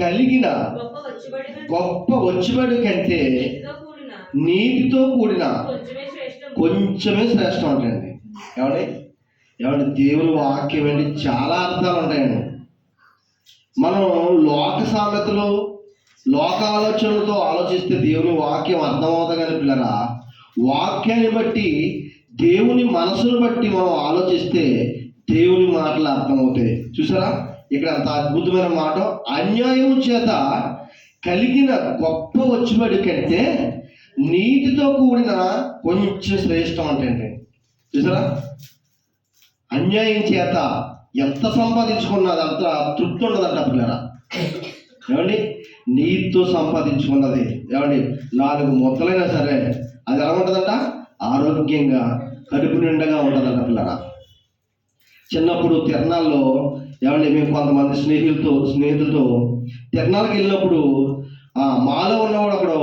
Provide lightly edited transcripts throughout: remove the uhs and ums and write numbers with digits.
కలిగిన గొప్ప వచ్చుబడి కంటే నీతితో కూడిన కొంచెమే శ్రేష్టం అంటండి. ఏమండి దేవుని వాక్యం అండి చాలా అర్థాలు ఉంటాయండి. మనం లోక సామెతలు లోక ఆలోచనలతో ఆలోచిస్తే దేవుని వాక్యం అర్థమవుతుంది. కానీ పిల్లరా, వాక్యాన్ని బట్టి దేవుని మనసును బట్టి మనం ఆలోచిస్తే దేవుని మాటలు అర్థమవుతాయి. చూసారా, ఇక్కడ అంత అద్భుతమైన మాట, అన్యాయం చేత కలిగిన గొప్ప వచ్చుబడి కంటే నీతితో కూడిన కొంచెం శ్రేష్టం అంటే. చూసారా, అన్యాయం చేత ఎంత సంపాదించుకున్నది అంత తృప్తి ఉండదంట పిల్లరా. ఏమండి, నీతితో సంపాదించుకున్నది ఏమండి 4 ముద్దలైనా సరే అది ఎలా ఉంటుందంట, ఆరోగ్యంగా కడుపు నిండగా ఉంటుందంట పిల్లరా. చిన్నప్పుడు తిరణాల్లో ఏమండి మేము కొంతమంది స్నేహితులతో తిరణాలకు వెళ్ళినప్పుడు మాలో ఉన్నవాడు అప్పుడు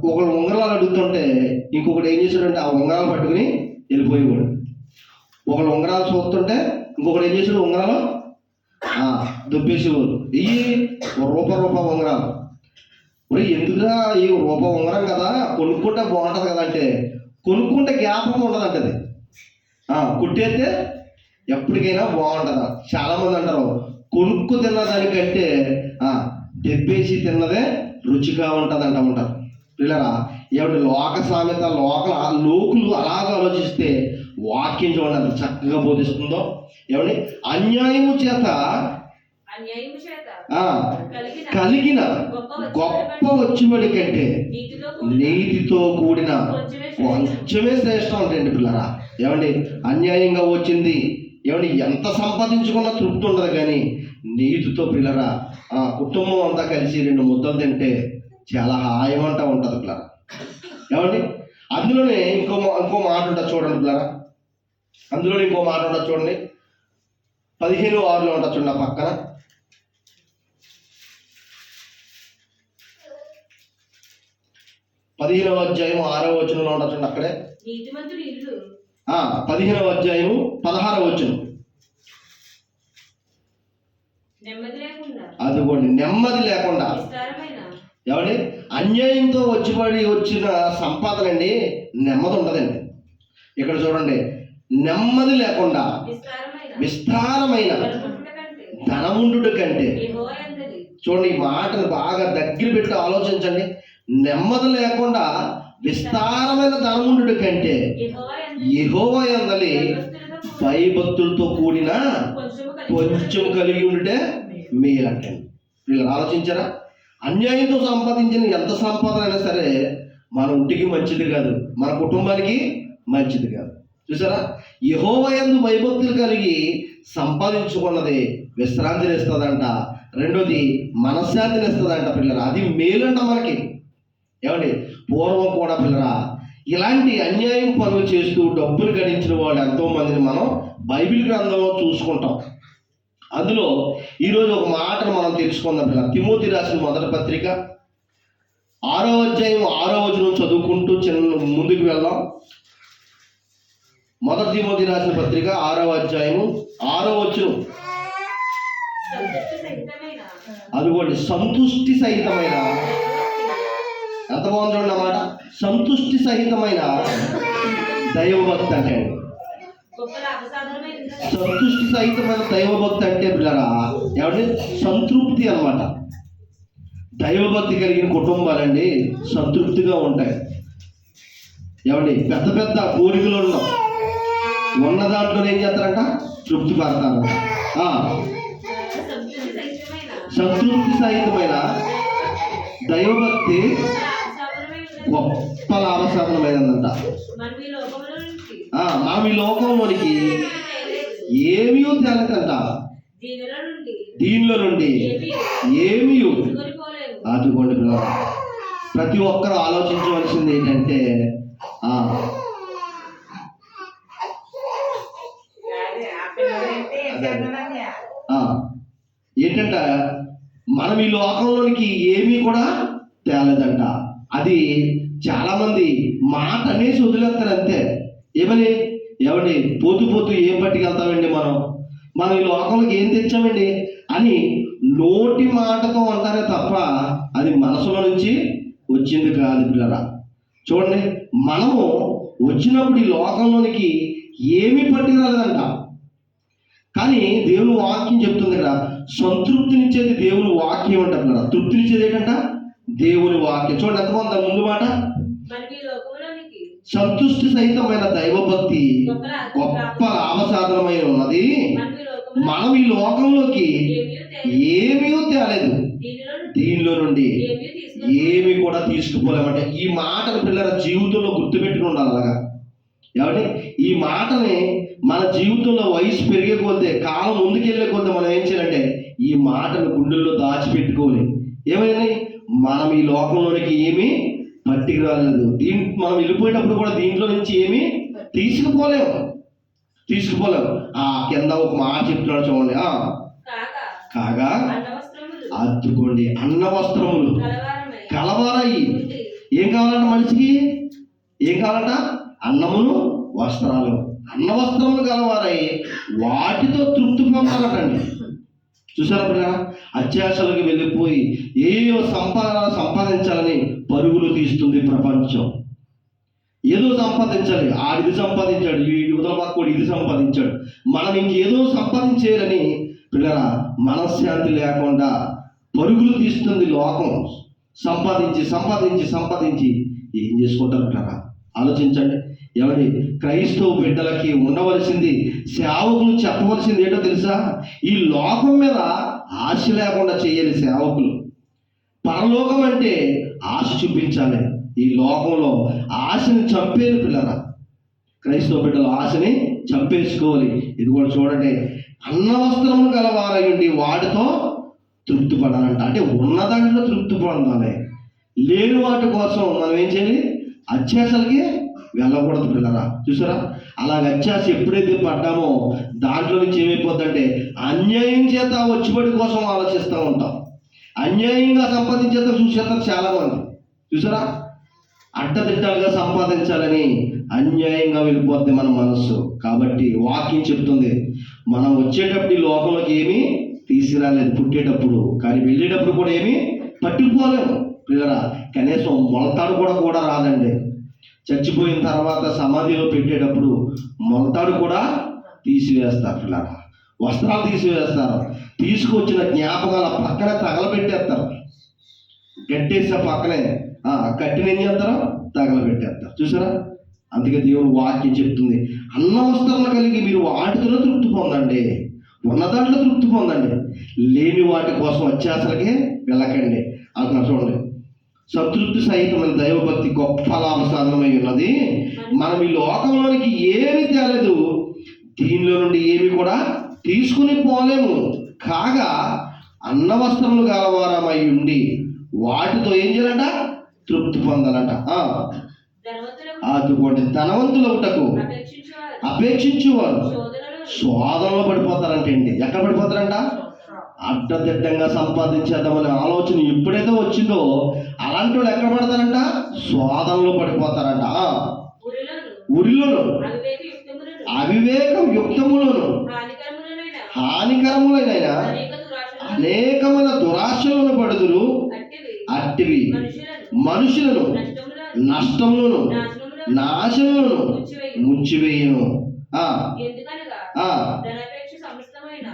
ఒకడు ఉంగరాలు అడుగుతుంటే ఇంకొకటి ఏం చేశాడంటే ఆ ఉంగరాలు పట్టుకుని వెళ్ళిపోయేవాడు. ఒకడు ఉంగరాలు చూస్తుంటే ఇంకొకటి ఏం చేశాడు, ఉంగరాలు దుబ్బేసేవాడు. ఇవి రూప ఉంగరాలు. ఎందుకురా ఈ రూప ఉంగరం కదా, కొనుక్కుంటే బాగుంటుంది కదా అంటే, కొనుక్కుంటే జ్ఞాపకం ఉండదంటది, కుట్టేస్తే ఎప్పటికైనా బాగుంటుందా. చాలామంది అంటారు కొనుక్కు తిన్నదానికంటే దెబ్బేసి తిన్నదే రుచిగా ఉంటుంది అంటారు పిల్లరా. ఏమంటే లోక సామెత లోకులు అలాగ ఆలోచిస్తే వాక్యం చూడండి చక్కగా బోధిస్తుందో. ఏమండి, అన్యాయము చేత కలిగిన గొప్ప వచ్చుబడి కంటే నీతితో కూడిన కొంచెమే శ్రేష్టం అంటండి పిల్లరా. ఏమండి, అన్యాయంగా వచ్చింది ఏమండి ఎంత సంపాదించుకున్న తృప్తి ఉండదు. కానీ నీతితో పిల్లరా కుటుంబం అంతా కలిసి 2 ముద్దలు తింటే చాలా హాయిమంట ఉంటుంది పిల్లరా. ఏమండి, అందులోనే ఇంకో మాట ఉంటుంది చూడండి పిల్లరా. అందులోనే ఇంకో మాట ఉంటుంది చూడండి, 15:6 ఉంటుంది చూడండి ఆ పక్కన. 15వ అధ్యాయం 6వ వచనంలో ఉంటుంది చూడండి అక్కడే. 15వ అధ్యాయం 16వ వచనం. అదిగోండి, నెమ్మది లేకుండా. ఏమండి, అన్యాయంతో వచ్చిన సంపాదన అండి నెమ్మది ఉండదండి. ఇక్కడ చూడండి, నెమ్మది లేకుండా విస్తారమైన ధనముండు కంటే. చూడండి, ఈ మాటను బాగా దగ్గర పెట్టి ఆలోచించండి. నెమ్మది లేకుండా విస్తారమైన ధనముండు కంటే యెహోవా యందలి భయభక్తులతో కూడిన కొంచెం కలిగి ఉంటే మేలంటే. వీళ్ళు ఆలోచించారా, అన్యాయంతో సంపాదించిన ఎంత సంపాదన అయినా సరే మన ఇంటికి మంచిది కాదు, మన కుటుంబానికి మంచిది కాదు. చూసారా, యెహోవా యందు భయభక్తులు కలిగి సంపాదించుకున్నది విశ్రాంతిని ఇస్తుందంట. రెండోది మనశ్శాంతిని ఇస్తుందంట పిల్లరా. అది మేలంట మనకి. ఏమండి, పూర్వం కూడా పిల్లరా ఇలాంటి అన్యాయం పనులు చేస్తూ డబ్బులు గడించిన వాళ్ళు ఎంతో మందిని మనం బైబిల్ గ్రంథంలో చూసుకుంటాం. అందులో ఈరోజు ఒక మాటను మనం తెలుసుకుందాం పిల్లలు. తిమోతి రాసిన మొదటి పత్రిక 6వ అధ్యాయం 6వ వచనం చదువుకుంటూ ముందుకు వెళ్దాం. మొదటి తిమోతి రాసిన పత్రిక 6వ అధ్యాయం 6వ వచనం. అదిగోండి, సంతుష్టి సహితమైన, ఎంత బాగుంది చూడండి అన్నమాట, సంతుష్టి సహితమైన దైవభక్తి అంటే. సంతుష్టి సహితమైన దైవభక్తి అంటే పిల్లరా ఏమంటే సంతృప్తి అన్నమాట. దైవభక్తి కలిగిన కుటుంబాలండి సంతృప్తిగా ఉంటాయి. ఏమండి, పెద్ద పెద్ద కోరికలు ఉన్న దాంట్లో ఏం చేస్తారంట, తృప్తి పడతారంట. సంతృప్తి సహితమైన దైవభక్తి గొప్ప లాభసాధనమైనదంట. మనం ఈ లోకంలోనికి ఏమీ తేలకంట, దీనిలో నుండి ఏమీ. అదిగోండి, ప్రతి ఒక్కరు ఆలోచించవలసింది ఏంటంటే ఏంటంట, మనం ఈ లోకంలోనికి ఏమీ కూడా తేలేదంట. అది చాలా మంది మాట అనేసి వదిలేస్తారు అంతే. ఏమని, ఏమండి పోతూ ఏం పట్టుకెళ్తామండి మనం ఈ లోకంలోకి ఏం తెచ్చామండి అని నోటి మాటతో అంటారే తప్ప అది మనసులో నుంచి వచ్చింది కాదు పిల్లరా. చూడండి, మనము వచ్చినప్పుడు ఈ లోకంలోనికి ఏమీ పట్టుకురాలేదంట. కానీ దేవుని వాక్యం చెప్తుంది ఇక్కడ, సంతృప్తినిచ్చేది దేవుని వాక్యం అంటారు. తృప్తినిచ్చేది ఏంటంట? దేవుని వాక్యం. చూడండి ఎంత బాగుంది ముందు మాట, సంతుష్టి సహితమైన దైవభక్తి గొప్ప లాభసాధనమై ఉన్నది. మనం ఈ లోకంలోకి ఏమీ తేలేదు, దీనిలో నుండి ఏమి కూడా తీసుకుపోలేమంటే ఈ మాటలు పిల్లల జీవితంలో గుర్తుపెట్టుకుని ఉండాలి. అలాగా ఏమంటే ఈ మాటని మన జీవితంలో వయసు పెరిగే కొద్దీ, కాలం ముందుకెళ్ళే కొద్దీ మనం ఏం చేయాలంటే ఈ మాటను గుండెల్లో దాచిపెట్టుకోవాలి. ఏమైంది, మనం ఈ లోకంలోనికి ఏమీ పట్టికి రాలేదు. మనం వెళ్ళిపోయేటప్పుడు కూడా దీంట్లో నుంచి ఏమీ తీసుకుపోలేము. ఆ కింద ఒక మాట చెప్తున్నాడు చూడండి, కాగా అద్దుకోండి అన్న వస్త్రములు కలవారయి. ఏం కావాలంట మనిషికి? ఏం కావాలంట? అన్నమును వస్త్రాలు. అన్న వస్త్రములు కలవారై వాటితో తృప్తి పొందాలటండి. చూసారా పిల్లరా, అత్యాశలకు వెళ్ళిపోయి ఏయో సంపాదించాలని పరుగులు తీస్తుంది ప్రపంచం. ఏదో సంపాదించాలి, ఆడిది సంపాదించాడు, ఈ యువతల పక్కడు ఇది సంపాదించాడు, మనం ఇంకేదో సంపాదించేయాలని పిల్లరా మనశ్శాంతి లేకుండా పరుగులు తీస్తుంది లోకం. సంపాదించి ఏం చేసుకుంటారు పిల్లరా? ఆలోచించండి. ఎవరి క్రైస్తవ బిడ్డలకి ఉండవలసింది, సేవకులు చెప్పవలసింది ఏంటో తెలుసా? ఈ లోకం మీద ఆశ లేకుండా చేయాలి సేవకులు. పరలోకం అంటే ఆశ చూపించాలి. ఈ లోకంలో ఆశని చంపేది పిల్లరా. క్రైస్తవ బిడ్డలు ఆశని చంపేసుకోవాలి. ఇది కూడా చూడండి, అన్న వస్త్రములు గలవారయ్యండి వాటితో తృప్తి పడాలంట. అంటే ఉన్న దాంట్లో తృప్తి పొందాలి. లేని వాటి కోసం మనం ఏం చేయాలి? అత్యాశలకి వెళ్ళకూడదు పిల్లరా. చూసారా, అలాగ అత్యాశ ఎప్పుడైతే పడ్డామో దాంట్లో నుంచి ఏమైపోద్దంటే అన్యాయం చేత వచ్చుబడి కోసం ఆలోచిస్తూ ఉంటాం. అన్యాయంగా సంపాదించేత చూసేస్తారు చాలా మంది. చూసారా, అడ్డదిడ్డాలుగా సంపాదించాలని అన్యాయంగా వెళ్ళిపోద్ది మన మనస్సు. కాబట్టి వాక్యం చెప్తుంది, మనం వచ్చేటప్పుడు ఈ లోకంలోకి ఏమీ తీసుకురాలేదు పుట్టేటప్పుడు, కానీ వెళ్ళేటప్పుడు కూడా ఏమీ పట్టుకుపోలేము పిల్లరా. కనీసం మొలతాడు కూడా రాదండి. చచ్చిపోయిన తర్వాత సమాధిలో పెట్టేటప్పుడు మొలతాడు కూడా తీసివేస్తారు పిల్లరా. వస్త్రాలు తీసివేస్తారు, తీసుకొచ్చిన జ్ఞాపకాల పక్కనే తగలబెట్టేస్తారు. గట్టేసే పక్కనే కట్టిన ఏం చేస్తారు? తగలబెట్టేస్తారు. చూసారా, అందుకే దేవుడు వాక్యం చెప్తుంది, అన్న వస్త్రాలు కలిగి మీరు వాటితో తృప్తి పొందండి, ఉన్న దాంట్లో తృప్తి పొందండి, లేని వాటి కోసం అత్యాశలకే వెళ్ళకండి అంటున్నారు. చూడండి, సంతృప్తి సహితమైన దైవభక్తి గొప్ప లాభసాధనమై ఉన్నది. మనం ఈ లోకంలోనికి ఏమి తేలేదు, దీనిలో నుండి ఏమి కూడా తీసుకుని పోలేము. కాగా అన్న వస్త్రములు గలవారమై ఉండి వాటితో ఏం చేయాలంట? తృప్తి పొందాలంట. అదుకోండి, ధనవంతులవుటకు అపేక్షించేవారు శోధనలో పడిపోతారంటే అండి. ఎక్కడ పడిపోతారంట? అడ్డదిడ్డంగా సంపాదించేద్దామనే ఆలోచన ఎప్పుడైతే వచ్చిందో అలాంటి వాళ్ళు ఎక్కడ పడతారంట? శోధనలో పడిపోతారంట. ఉరిలోను అవివేక యుక్తములను హానికరములైన అనేకమైన దురాశలను పడుదురు. అట్టివి మనుషులను నష్టములను నాశనములను ముంచివేయును.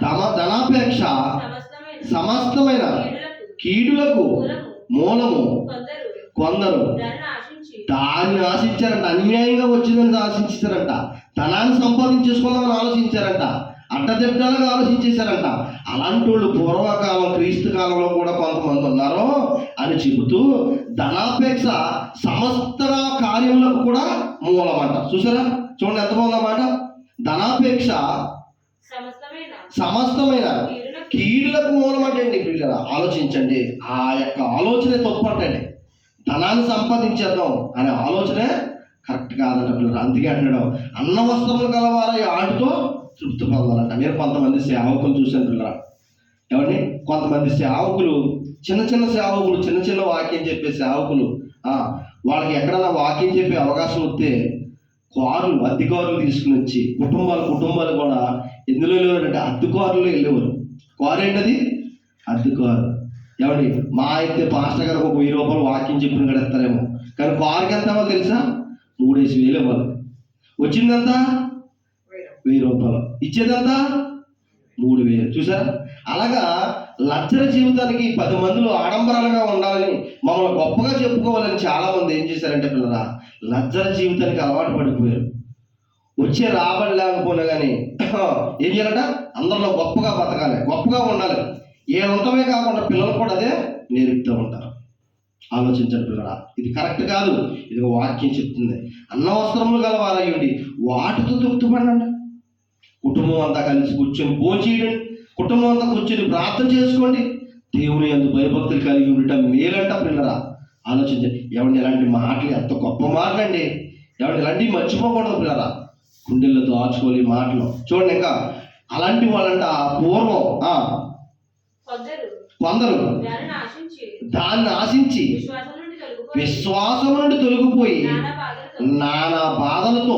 ధనాపేక్ష సమస్తమైన కీడులకు మూలము. కొందరు దాన్ని ఆశించారంట, అన్యాయంగా వచ్చిందని ఆశించారంట, ధనాన్ని సంపాదించేసుకోవాలని ఆలోచించారంట, అడ్డదిడ్డాలుగా ఆలోచించేశారంట. అలాంటి వాళ్ళు పూర్వకాలం క్రీస్తు కాలంలో కూడా కొంతమంది ఉన్నారు అని చెబుతూ ధనాపేక్ష సమస్త కార్యములకు కూడా మూలమంట. చూసారా, చూడండి ఎంత బాగుందన్నమాట. ధనాపేక్ష సమస్తమైన కీడులకు మూలమంటండి పిల్లలు. ఆలోచించండి, ఆ యొక్క ఆలోచనే తప్పు అంటండి. ధనాన్ని సంపాదించేద్దాం అనే ఆలోచనే కరెక్ట్ కాదంట పిల్లలు. అందుకే అంటాడు, అన్న వస్త్రములు గలవారా వాటితో తృప్తి పొందాలంట. నేను కొంతమంది సేవకులు చూశాను పిల్లరా. ఏమండి, కొంతమంది సేవకులు చిన్న సేవకులు, చిన్న వాక్యం చెప్పే సేవకులు, వాళ్ళకి ఎక్కడన్నా వాక్యం చెప్పే అవకాశం వస్తే అద్దె కారులు తీసుకుని వచ్చి కుటుంబాలు కూడా ఎందులో వెళ్ళేవారంటే అద్దె కారులో వెళ్ళేవారు. కారు ఏంటది? అద్దెకారు. ఏమండి, మా అయితే పాస్టర్ గారికి ఒక 1000 రూపాయలు వాక్యం చెప్పిన కూడా ఇస్తారేమో, కానీ కారుకి ఎంత ఇవ్వాలి తెలుసా? 3,000 ఇవ్వాలి. వచ్చిందంతా 1000 రూపాయలు, ఇచ్చేదంతా 3,000. చూసారా? అలాగా లగ్జరీ జీవితానికి 10 మందిలో ఆడంబరాలుగా ఉండాలని, మమ్మల్ని గొప్పగా చెప్పుకోవాలని చాలా మంది ఏం చేశారంటే పిల్లరా, లగ్జరీ జీవితానికి అలవాటు పడిపోయారు. వచ్చే రాబడి లేకపోయినా కానీ ఏం చేయాలంట, అందరిలో గొప్పగా బతకాలి, గొప్పగా ఉండాలి. ఏ ఉండటమే కాకుండా పిల్లలు కూడా అదే నేర్పుతూ ఉంటారు. ఆలోచించండి పిల్లరా, ఇది కరెక్ట్ కాదు. ఇది వాక్యం చెప్తుంది. అన్న వస్త్రములు గల వారయ్యండి, వాటితో తృప్తిపడండి. కుటుంబం అంతా కలిసి కూర్చొని భోంచేయండి, కుటుంబం అంతా కూర్చొని ప్రార్థన చేసుకోండి, దేవుని యందు భయభక్తులు కలిగి ఉండటం మేలంట పిల్లరా. ఆలోచించండి. ఏమండి, ఇలాంటి మాటలు ఎంత గొప్ప మాటలండి. ఏమండి, ఇలాంటివి మర్చిపోకూడదు పిల్లరా. గుండెల్లో దాచుకోవాలి మాటలు. చూడండి, ఇంకా అలాంటి వాళ్ళంట పూర్వం కొందరు దాన్ని ఆశించి విశ్వాసం నుండి తొలగిపోయి నానా బాధలతో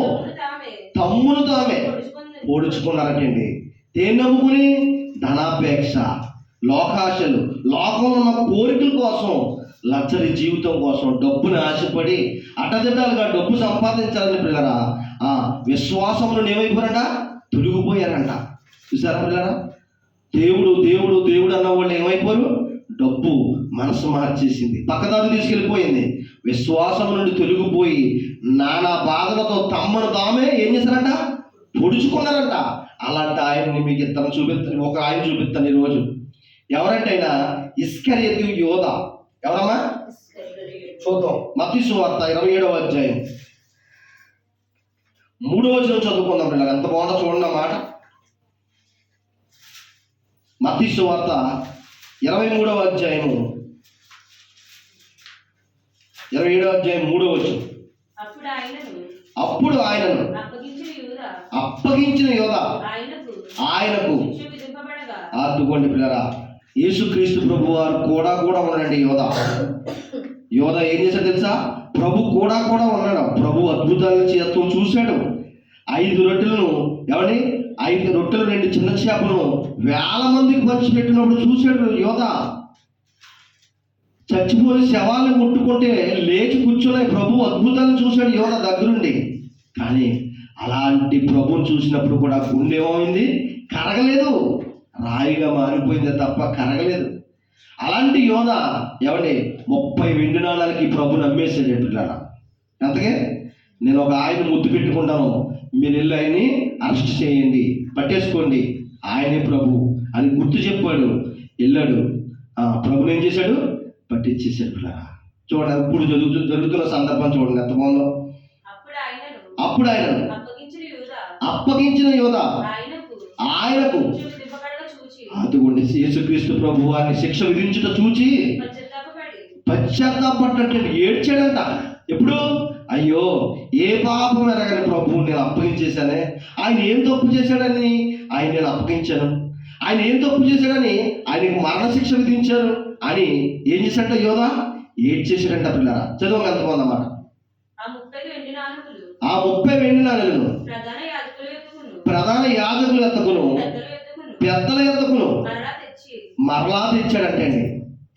తమ్మును తామే పొడుచుకున్నారటండి. దేన్ని నమ్ముకుని? ధనాపేక్ష, లోకాశలు, లోకంలో ఉన్న కోరికల కోసం, లగ్జరీ జీవితం కోసం డబ్బుని ఆశపడి అడ్డదిడ్డాలుగా డబ్బు సంపాదించాలని పిల్లరా విశ్వాసం నుండి ఏమైపోయారంట? తొలగిపోయారంట. చూసారా పిల్లరా? దేవుడు దేవుడు దేవుడు అన్న వాళ్ళు ఏమైపోయారు? డబ్బు మనసు మార్చేసింది, పక్కదారు తీసుకెళ్ళిపోయింది. విశ్వాసం నుండి తొలగిపోయి నానా బాధలతో తమ్మను తామే ఏం చేశారంట? పొడుచుకున్నారంట. అలాంటి ఆయన్ని మీకు ఇద్దరు చూపిస్తాను. ఒక ఆయన చూపిస్తాను ఈరోజు. ఎవరంటే ఆయన ఇస్కరియోతు యోధ. ఎవరమ్మా? చూద్దాం. మత్తయి సువార్త 27వ అధ్యాయం 3వ వచనం చదువుకుందాం పిల్లలు. ఎంత బాగుందో చూడండి మాట. మత్తయి సువార్త 23వ అధ్యాయము 27వ అధ్యాయం 3వ వచనం. అప్పుడు ఆయనను అప్పగించిన యోధ ఆయనకు ఆదుకోండి పిల్లరా. యేసుక్రీస్తు ప్రభు వారు కూడా ఉన్నాడండి. యోధ ఏం చేశాడు తెలుసా? ప్రభు కూడా ఉన్నాడు. ప్రభు అద్భుతాలను చేస్తూ చూశాడు. 5 రొట్టెలను, ఏమండి, 5 రొట్టెలు 2 చిన్న చేపలను 1000 మందికి పంచిపెట్టినప్పుడు చూశాడు యోధ. చచ్చిపోయి శవాలను ముట్టుకుంటే లేచి కూర్చొని ప్రభు అద్భుతాలను చూశాడు యోధ దగ్గరుండి. కానీ అలాంటి ప్రభుని చూసినప్పుడు కూడా గుండె ఏమైంది? కరగలేదు. రాయిగా మారిపోయింది తప్ప కరగలేదు. అలాంటి యోధ ఏమండి 30 వెండి నాణాలకి ప్రభు నమ్మేసాడు పిల్లరా. అంతకే నేను ఒక ఆయన ముద్దు పెట్టుకుంటాను, మీరు వెళ్ళి ఆయన్ని అరెస్ట్ చేయండి, పట్టేసుకోండి, ఆయనే ప్రభు అని గుర్తు చెప్పాడు. వెళ్ళాడు. ప్రభుని ఏం చేశాడు? పట్టించేసాడు పిల్లరా. చూడండి, ఇప్పుడు జరుగుతున్న సందర్భం చూడండి ఎంత బాగుందో. అప్పుడు ఆయన అప్పగించిన యోధ ఆయనకు అదుగోండి యేసుక్రీస్తు ప్రభు వారిని శిక్ష విధించుట చూచి పశ్చాత్తాపడ్డట్టు ఏడ్చాడంట. ఎప్పుడు? అయ్యో, ఏ పాపం ఎరగని ప్రభువు నేను అప్పగించేశానే, ఆయన ఏం తప్పు చేశాడని ఆయన నేను అప్పగించాను, ఆయన ఏం తప్పు చేశాడని ఆయనకు మరణశిక్ష విధించారు అని ఏం చేశాడంట యోధ? ఏడ్చేసాడంట పిల్లరా. చదువు ఎంత బాగుందన్నమాట. ఆ 30 వెండి నాణాలను ప్రధాన యాజకులు ఎత్తుకును, పెద్దల ఎత్తుకును మరలా తెచ్చాడంటే అండి.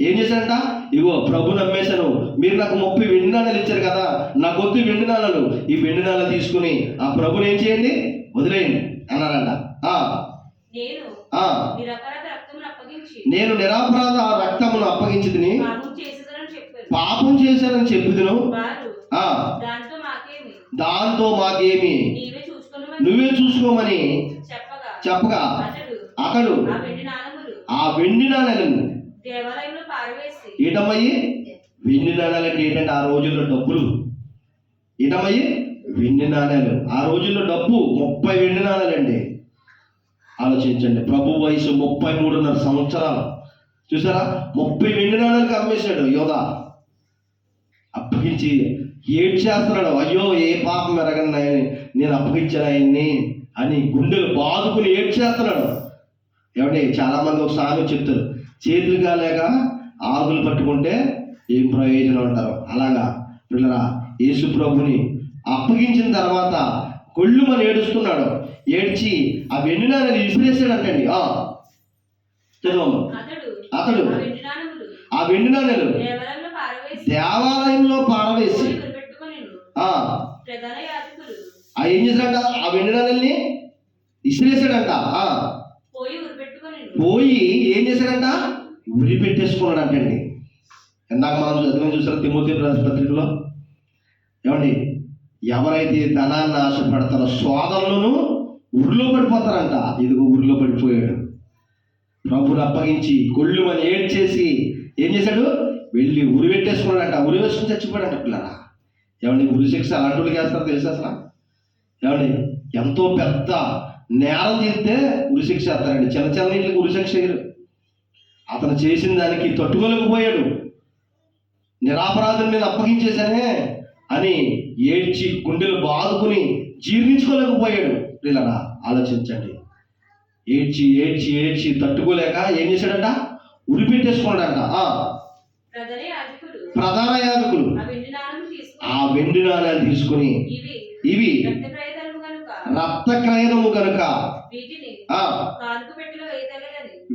ఏం చేశాడంట? ఇగో ప్రభు నమ్మేశాను, మీరు నాకు 30 వెండి నాణాలు ఇచ్చారు కదా, నా కొద్ది వెండి నాణాలు, ఈ వెండి నాణాలు తీసుకుని ఆ ప్రభుని ఏం చేయండి? వదిలేయండి అన్నారంట. నేను నిరపరాధ రక్తమును అప్పగించి తిని పాపం చేశానని చెప్పుదును, దాంతో మాకేమి, నువ్వే చూసుకోమని చెప్పగా అతడు ఆ వెండి నాణాలను ఏటమ్మయ్యి? వెండి నాణాలంటే ఏంటంటే ఆ రోజుల్లో డబ్బులు. ఏటమ్మయ్యి? వెండి నాణాలు. ఆ రోజుల్లో డబ్బు 30 వెండి నాణాలండి. ఆలోచించండి, ప్రభు వయసు 33.5 సంవత్సరాలు. చూసారా? 30 వెండి నాణాలకి అమ్మేశాడు యోధ. అప్పగించి ఏడ్చేస్తున్నాడు. అయ్యో, ఏ పాపం ఎరగని నేను అప్పగించాను ఆయన్ని అని గుండెలు బాదుకుని ఏడ్చేస్తున్నాడు. ఏమంటే చాలా మంది ఒక సామెత చెప్తారు, చేతులు కాలేక ఆకులు పట్టుకుంటే ఏం ప్రయోజనం అంటారు. అలాగా పిల్లరా, యేసు ప్రభుని అప్పగించిన తర్వాత కొళ్ళు మన ఏడుస్తున్నాడు. ఏడ్చి ఆ వెండి నాణాలు విసిరేసాడంటండి. చదువు. అతడు ఆ వెండి నాణేలు దేవాలయంలో పారవేసి ఏం చేశాడంట? ఆ వెండి నాణేల్ని ఇసిరేసాడంట. పోయి ఏం చేశాడంట? ఉరి పెట్టేసుకున్నాడంటండి. ఇందాక మనం చదివిన చూసారు తిమోతి పత్రికలో. ఏమండి, ఎవరైతే ధనాన్ని ఆశపడతారో సోదరులను ఉరిలో పడిపోతారంట. ఇదిగో ఉరిలో పడిపోయాడు. ప్రభుని అప్పగించి కొళ్ళు అని ఏడ్చేసి ఏం చేశాడు? వెళ్ళి ఉరి పెట్టేసుకున్నాడంట. ఉరి వేసుకుని చచ్చిపోయాడంట పిల్లరా. ఏమండి, ఉరి శిక్ష అలాంటి వాళ్ళకి వేస్తారో తెలుసు అసలు? ఏమండి, ఎంతో పెద్ద నేరం చేస్తే ఉరి శిక్ష వేస్తారండి. చిన్న చిన్న ఇంటికి ఉరి శిక్ష వేయరు. అతను చేసిన దానికి తట్టుకోలేకపోయాడు. నిరాపరాధుని నేను అప్పగించేశానే అని ఏడ్చి గుండెలు బాదుకుని జీర్ణించుకోలేకపోయాడు. పిల్లరా ఆలోచించండి. ఏడ్చి ఏడ్చి ఏడ్చి తట్టుకోలేక ఏం చేశాడంట? ఉరి పెట్టేసుకున్నాడంట. ప్రధాన యాజకులు ఆ వెండి నాణ్యాలు తీసుకుని ఇవి రక్త క్రయదము కనుక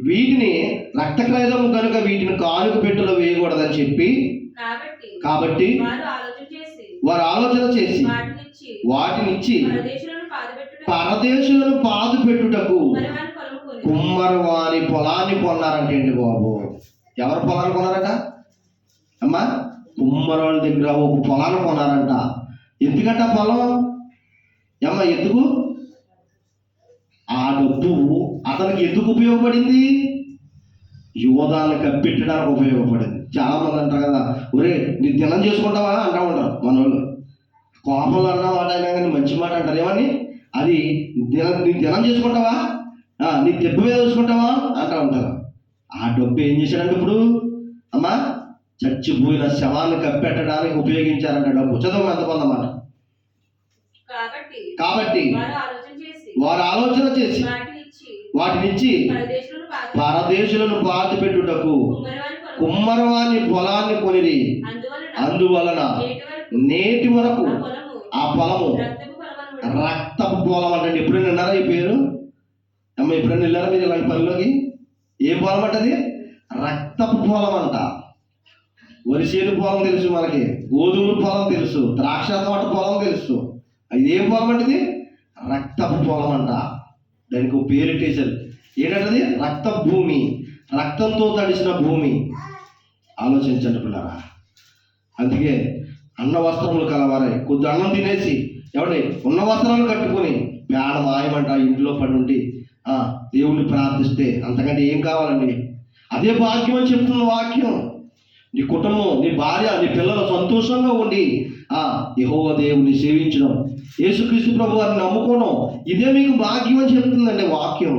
వీటిని రక్త క్రయదము కనుక వీటిని కానుక పెట్టెలో వేయకూడదని చెప్పి కాబట్టి వారు ఆలోచన చేసి వాటినిచ్చి పరదేశులను పాదు పెట్టుటకు కుమ్మరి వారి పొలాన్ని కొన్నారంటే అండి బాబు. ఎవరు పొలాన్ని కొన్నారట అమ్మా? కుమ్మరి వాళ్ళ దగ్గర ఒక పొలాన్ని కొన్నారంట. ఎందుకంట పొలం అమ్మా? ఎందుకు? ఆ డబ్బు అతనికి ఎందుకు ఉపయోగపడింది? యోధాన్ని కప్పెట్టడానికి ఉపయోగపడింది. చాలా మంది అంటారు కదా, ఒరే నీ దినం చేసుకుంటావా అంటా ఉంటారు మన వాళ్ళు. కోపంలో అన్న మాట అయినా కానీ మంచి మాట అంటారు. ఏమని? అది నీ దినం చేసుకుంటావా, నీ దెబ్బ మీద చూసుకుంటావా అంటా ఉంటారు. ఆ డబ్బు ఏం చేశాడంటే ఇప్పుడు అమ్మా చచ్చిపోయిన శవాన్ని కప్పెట్టడానికి ఉపయోగించారంట డబ్బు. చదువు ఎంతమందన్నమాట. కాబట్టి వారు ఆలోచన చేసి వాటినిచ్చి పరదేశులను బాధ పెట్టుటకు కుమ్మరవాని పొలాన్ని కొనిరి. అందువలన నేటి వరకు ఆ పొలము రక్తపు పొలం అంటే. ఎప్పుడైనా విన్నారా ఈ పేరు అమ్మ? ఎప్పుడైనా వెళ్ళారా మీరు ఇలాంటి పనిలోకి? ఏ పొలం అంటది? రక్తపు పొలం అంట. వరిసేను పొలం తెలుసు మనకి, గోధుమ పొలం తెలుసు, ద్రాక్ష తోట పొలం తెలుసు. అది ఏం పొలం అంటది? రక్తపు పొలం అంట. దానికి ఒక పేరు పెట్టేశారు. ఏంటంటది? రక్త భూమి, రక్తంతో తడిసిన భూమి. ఆలోచించండి పిల్లరా. అందుకే అన్న వస్త్రములు కలవారాయి. కొద్ది అన్నం తినేసి ఎవడి ఉన్న వస్త్రాలు కట్టుకుని పేడ మాయమంట ఇంట్లో పడి ఉండి దేవుణ్ణి ప్రార్థిస్తే అంతకంటే ఏం కావాలండి? అదే భాగ్యం అని చెప్తున్న వాక్యం. నీ కుటుంబం, నీ భార్య, నీ పిల్లలు సంతోషంగా ఉండి యెహోవా దేవుని సేవించడం, యేసుక్రీస్తు ప్రభు వారిని నమ్ముకోవడం, ఇదే మీకు భాగ్యం అని చెప్తుందండి వాక్యం.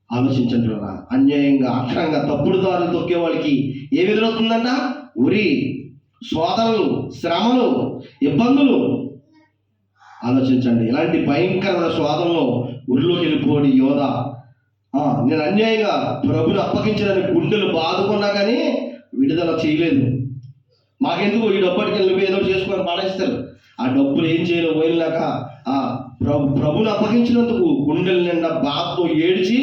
ఆలోచించండి. అన్యాయంగా అక్షరంగా తప్పుడు దారులు తొక్కే వాళ్ళకి ఏమి ఎదురవుతుందంట? ఉరి, శోధనలు, శ్రమలు, ఇబ్బందులు. ఆలోచించండి. ఇలాంటి భయంకరమైన శోధనలో ఉరిలోకి వెళ్ళిపోడి యోధ నేను అన్యాయంగా ప్రభుని అప్పగించడానికి గుండెలు బాదుకున్నా కానీ విడుదల చేయలేదు. మాకెందుకు ఈ డబ్బుకి నువ్వు ఏదో చేసుకొని పాడేస్తారు. ఆ డబ్బులు ఏం చేయలేవు. పోయినాక ప్రభుని అప్పగించినందుకు గుండెల నిండా బాధతో ఏడ్చి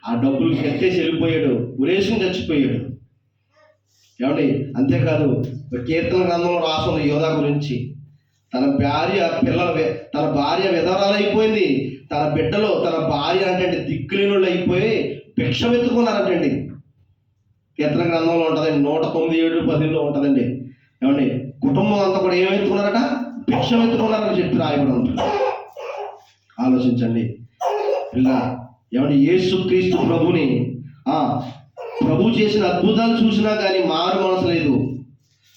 ఆ డబ్బులు ఎత్తేసి వెళ్ళిపోయాడు. ఉరేసుకుని చచ్చిపోయాడు. ఏమండి, అంతేకాదు కీర్తన గ్రంథంలో రాసున్న యోధ గురించి తన భార్య విధవరాలైపోయింది. తన బిడ్డలో తన భార్య అంటే దిక్కులేనుళ్ళు అయిపోయి భిక్ష ఎత్తుకున్నారంటండి. కీర్తన గ్రంథంలో ఉంటుందండి, 109:7-10 ఉంటుందండి. ఏమండి, కుటుంబం అంతా కూడా ఏమెత్తుకున్నారట? భిక్ష ఎత్తుకున్నారని చెప్పి రాయబడి ఉంటుంది. ఆలోచించండి ఇలా. ఏమండి, యేసుక్రీస్తు ప్రభుని ప్రభు చేసిన అద్భుతాలు చూసినా కానీ మారు మనసు లేదు.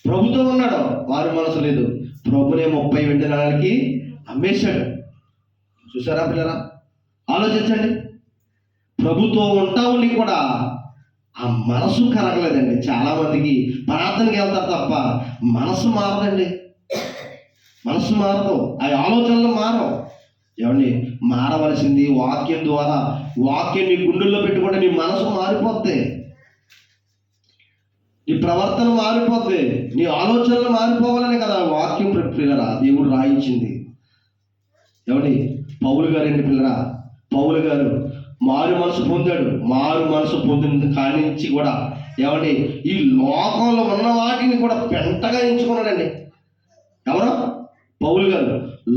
ప్రభుతో ఉన్నాడు, మారు మనసు లేదు. ప్రభునే 30 వెండి నాణాలకి అమ్మేశాడు. చూసారా పిల్లరా? ఆలోచించండి. ప్రభుతో ఉంటా ఉండి కూడా ఆ మనసు కరగలేదండి. చాలా మందికి ప్రార్థనకి వెళ్తారు తప్ప మనసు మారదండి. మనసు మారదు, ఆ ఆలోచనలు మారవు. ఏమండి, మారవలసింది వాక్యం ద్వారా. వాక్యం నీ గుండెల్లో పెట్టుకుంటే నీ మనసు మారిపోద్ది, నీ ప్రవర్తన మారిపోద్ది, నీ ఆలోచనలు మారిపోవాలని కదా వాక్యం పిల్లరా దేవుడు రాయించింది. ఏమండి, పౌలు గారు ఏంటి పిల్లరా? పౌలు గారు మారు మనసు పొందాడు. మారు మనసు పొందిన కానించి కూడా ఏమండి ఈ లోకంలో ఉన్న వాటిని కూడా పెంటగా ఎంచుకున్నాడండి. ఎవరు? పౌలు గారు.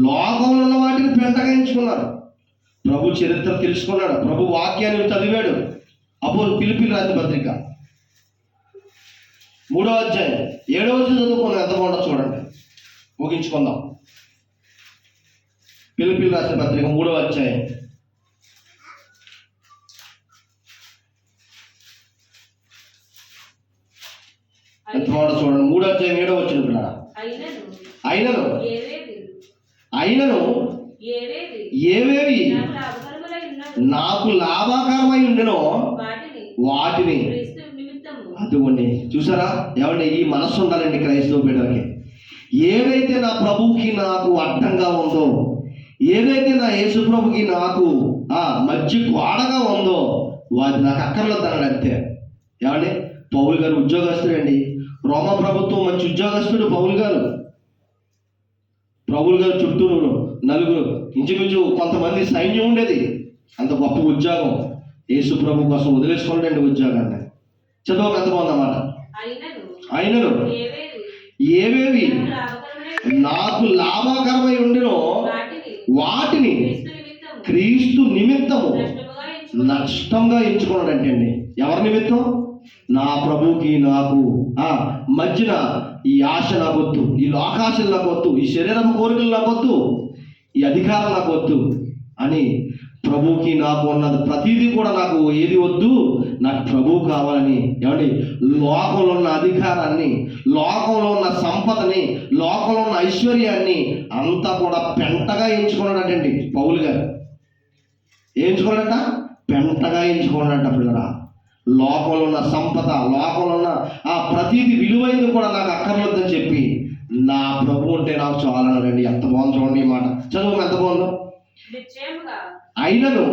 లోకంలో ఉన్న వాటిని పెంటగా ఎంచుకున్నారు. ప్రభు చరిత్ర తెలుసుకున్నాడు. ప్రభు వాక్యాన్ని చదివాడు. అప్పుడు ఫిలిప్పీయులకు రాసిన పత్రిక 3వ అధ్యాయం 7వ వచనం చదువుకున్నాం. ఎంత బాగుంటుందో చూడండి, ముగించుకుందాం. ఫిలిప్పీయులకు రాసిన పత్రిక 3వ అధ్యాయం ఎంత బాగుంటుందో చూడండి. 3వ అధ్యాయం 7వ వచనం పిల్లరా. అయినను ఏవేవి నాకు లాభకరమై ఉండెనో వాటిని. అదిగోండి, చూసారా ఏమండి, ఈ మనస్సు ఉండాలండి క్రైస్తవ బిడ్డలకి. ఏదైతే నా ప్రభువుకి నాకు అడ్డంగా ఉందో, ఏదైతే నా యేసు ప్రభుకి నాకు మధ్య గోడగా ఉందో వాటి నాకు అక్కర్లేదన్నాడు అంతే. ఏమండి, పౌలు గారు ఉద్యోగస్తుడండి. రోమా ప్రభుత్వం మంచి ఉద్యోగస్తుడు పౌలు గారు. పౌలు గారు చుట్టూ నలుగురు ఇంచుమించు కొంతమంది సైన్యం ఉండేది. అంత గొప్ప ఉద్యోగం. యేసు ప్రభు కోసం వదిలేసుకోండి ఉద్యోగాన్ని. చదువు ఎంత బాగుందన్నమాట. అయినను ఏవేవి నాకు లాభకరమై ఉండినో వాటిని క్రీస్తు నిమిత్తము నష్టంగా ఎంచుకున్నాడంటే అండి. ఎవరి నిమిత్తం? నా ప్రభువుకి నాకు మధ్యన ఈ ఆశ నాకు వద్దు, ఈ లోకాశలు నాకు వద్దు, ఈ శరీరం కోరికలు నాకు వద్దు, ఈ అధికారం నాకు వద్దు అని ప్రభువుకి నాకు ఉన్నది ప్రతిదీ కూడా నాకు ఏది వద్దు, నాకు ప్రభువు కావాలని. ఏమండి, లోకంలో ఉన్న అధికారాన్ని, లోకంలో ఉన్న సంపదని, లోకంలో ఉన్న ఐశ్వర్యాన్ని అంతా కూడా పెంటగా ఎంచుకున్నాడంటండి పౌలు గారు. ఎంచుకున్నాడట, పెంటగా ఎంచుకున్నాడట పిల్లరా. లోకంలో ఉన్న సంపద, లోకంలో ఉన్న ప్రతిదీ విలువైంది కూడా నాకు అక్కర్లేదని చెప్పి నా ప్రభు ఉంటే నాకు చాలన్నాడండి. ఎంత బాగుంది చూడండి ఈ మాట. చదువు ఎంత బాగుందో. అయినను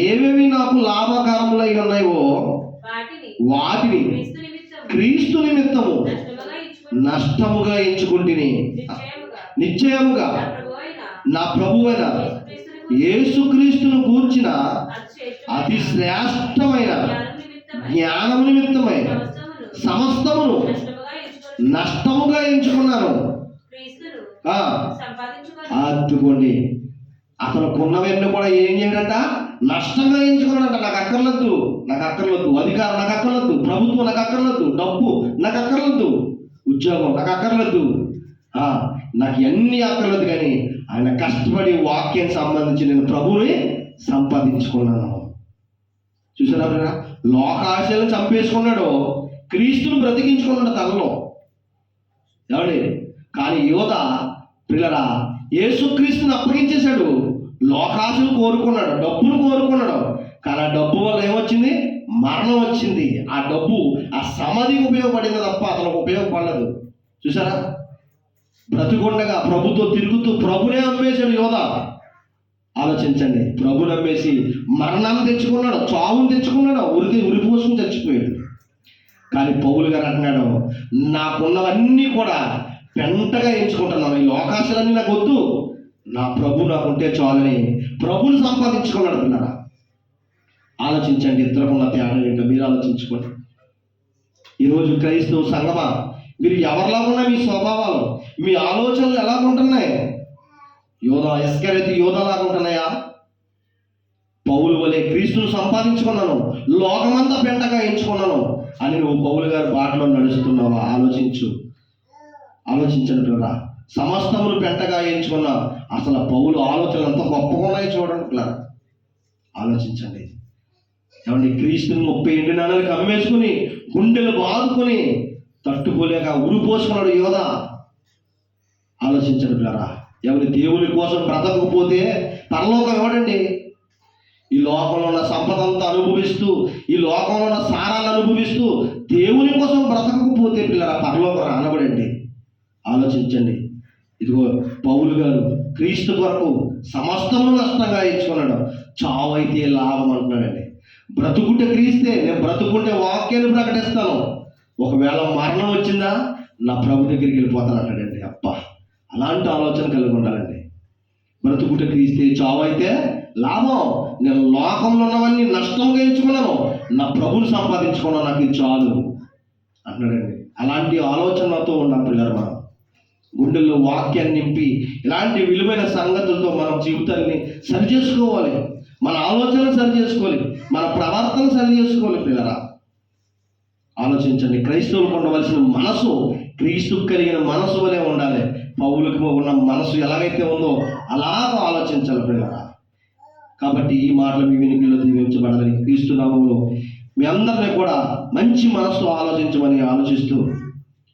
ఏవేవి నాకు లాభకరములై ఉన్నాయో వాటిని క్రీస్తు నిమిత్తము నష్టముగా ఎంచుకుంటుని నిశ్చయముగా నా ప్రభువైన యేసుక్రీస్తును గూర్చిన అతి శ్రేష్టమైన జ్ఞానము నిమిత్తమై సమస్తమును నష్టముగా ఎంచుకున్నాను. అద్దుకోండి, అతను కొన్నవన్నీ కూడా ఏం చేయడంట? నష్టంగా ఎంచుకున్నాడంట. నాకు అక్కర్లేదు, నాకు అక్కర్లేదు అధికారం, నాకు అక్కర్లేదు ప్రభుత్వం, నాకు అక్కర్లేదు డబ్బు, నాకు అక్కర్లేదు ఉద్యోగం, నాకు అక్కర్లేదు, నాకు ఎన్ని అక్కర్లేదు. కానీ ఆయన కష్టపడి వాక్యానికి సంబంధించి నేను ప్రభువుని సంపాదించుకున్నాను. చూసారా, లోకాశలను చంపేసుకున్నాడు, క్రీస్తును బ్రతికించుకున్నాడు తనలో. ఏమండి, కానీ యోధ పిల్లరా యేసుక్రీస్తుని అప్పగించేశాడు. లోకాశలు కోరుకున్నాడు, డబ్బును కోరుకున్నాడు. కానీ ఆ డబ్బు వల్ల ఏమొచ్చింది? మరణం వచ్చింది. ఆ డబ్బు ఆ సమాధికి ఉపయోగపడింది తప్ప అతనికి ఉపయోగపడలేదు. చూసారా, బ్రతికుండగా ప్రభుతో తిరుగుతూ ప్రభునే అమ్మేశాడు యోధ. ఆలోచించండి, ప్రభు నమ్మేసి మరణాన్ని తెచ్చుకున్నాడు, చావును తెచ్చుకున్నాడు, ఉరిపోసుకుని చచ్చిపోయాడు. కానీ పౌలు గారు అంటున్నాడు, నాకున్నవన్నీ కూడా పెంటగా ఎంచుకుంటున్నాను, ఈ లోకాశలన్నీ నాకు వద్దు, నా ప్రభు నాకుంటే చాలని ప్రభుని సంపాదించుకున్నాడు. అన్నారా, ఆలోచించండి, ఇద్దరుకున్న తేడా ఏంటో మీరు ఆలోచించుకోండి. ఈరోజు క్రైస్తవ సంగమా, మీరు ఎవరిలాగున్నా మీ స్వభావాలు, మీ ఆలోచనలు ఎలాగుంటున్నాయి? ఇస్కరియోతు యోధలాగా ఉంటున్నాయా? పౌలు వలె క్రీస్తును సంపాదించుకున్నాను, లోకమంతా పెంటగా ఎంచుకున్నాను అని నువ్వు పౌలు గారి బాటలో నడుస్తున్నావా? ఆలోచించండి పిల్లరా. సమస్తమును పెంటగా ఎంచుకున్నా. అసలు పౌలు ఆలోచనలు ఎంత గొప్పగా ఉన్నాయి చూడండి పిల్లరా, ఆలోచించండి. ఏమండి, క్రీస్తుని 30 ఎండు నెలలకు అమ్మేసుకుని గుండెలు బాదుకుని తట్టుకోలేక ఉరిపోసుకున్నాడు యోధ. ఆలోచించండి పిల్లరా. ఎవరి దేవుని కోసం బ్రతకపోతే పరలోకం ఎవడండి? ఈ లోకంలో ఉన్న సంపదంతా అనుభవిస్తూ, ఈ లోకంలో ఉన్న సారాన్ని అనుభవిస్తూ దేవుని కోసం బ్రతకపోతే పిల్లరా పరలోకం రానబడండి. ఆలోచించండి. ఇదిగో పౌలు గారు క్రీస్తు కొరకు సమస్తము నష్టంగా ఎంచుకున్నాడు. చావు అయితే లాభం అంటున్నాడండి. బ్రతుకుంటే క్రీస్తే, నేను బ్రతుకుంటే వాక్యాన్ని ప్రకటిస్తాను, ఒకవేళ మరణం వచ్చిందా నా ప్రభు దగ్గరికి వెళ్ళిపోతాను అంటాడండి. అబ్బా, అలాంటి ఆలోచన కలిగి ఉండాలండి. బ్రతుకుంటే క్రీస్తే, చావు అయితే లాభం. నేను లోకంలో ఉన్నవన్నీ నష్టంగా ఎంచుకున్నాను, నా ప్రభుని సంపాదించుకున్నాను, నాకు ఇది చాలు అంటున్నాడండి. అలాంటి ఆలోచనలతో ఉండాలి పిల్లలు. మనం గుండెల్లో వాక్యాన్ని నింపి ఇలాంటి విలువైన సంగతులతో మనం జీవితాన్ని సరి చేసుకోవాలి, మన ఆలోచనలు సరి చేసుకోవాలి, మన ప్రవర్తన సరి చేసుకోవాలి పిల్లరా. ఆలోచించండి, క్రైస్తవులకు ఉండవలసిన మనసు క్రీస్తుకు కలిగిన మనసు వలె ఉండాలి. పౌలుకు ఉన్న మనసు ఎలాగైతే ఉందో అలాగ ఆలోచించాలి పిల్లరా. కాబట్టి ఈ మాటలు మీ వినికిడిలో దీవించబడాలని క్రీస్తు నామములో మీ అందరినీ కూడా మంచి మనసుతో ఆలోచించమని ఆలోచిస్తూ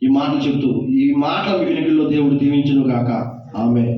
ఈ మాటలు చెప్తూ, ఈ మాటల మీ వినికిడిలో దేవుడు దీవించును గాక. ఆమేన్.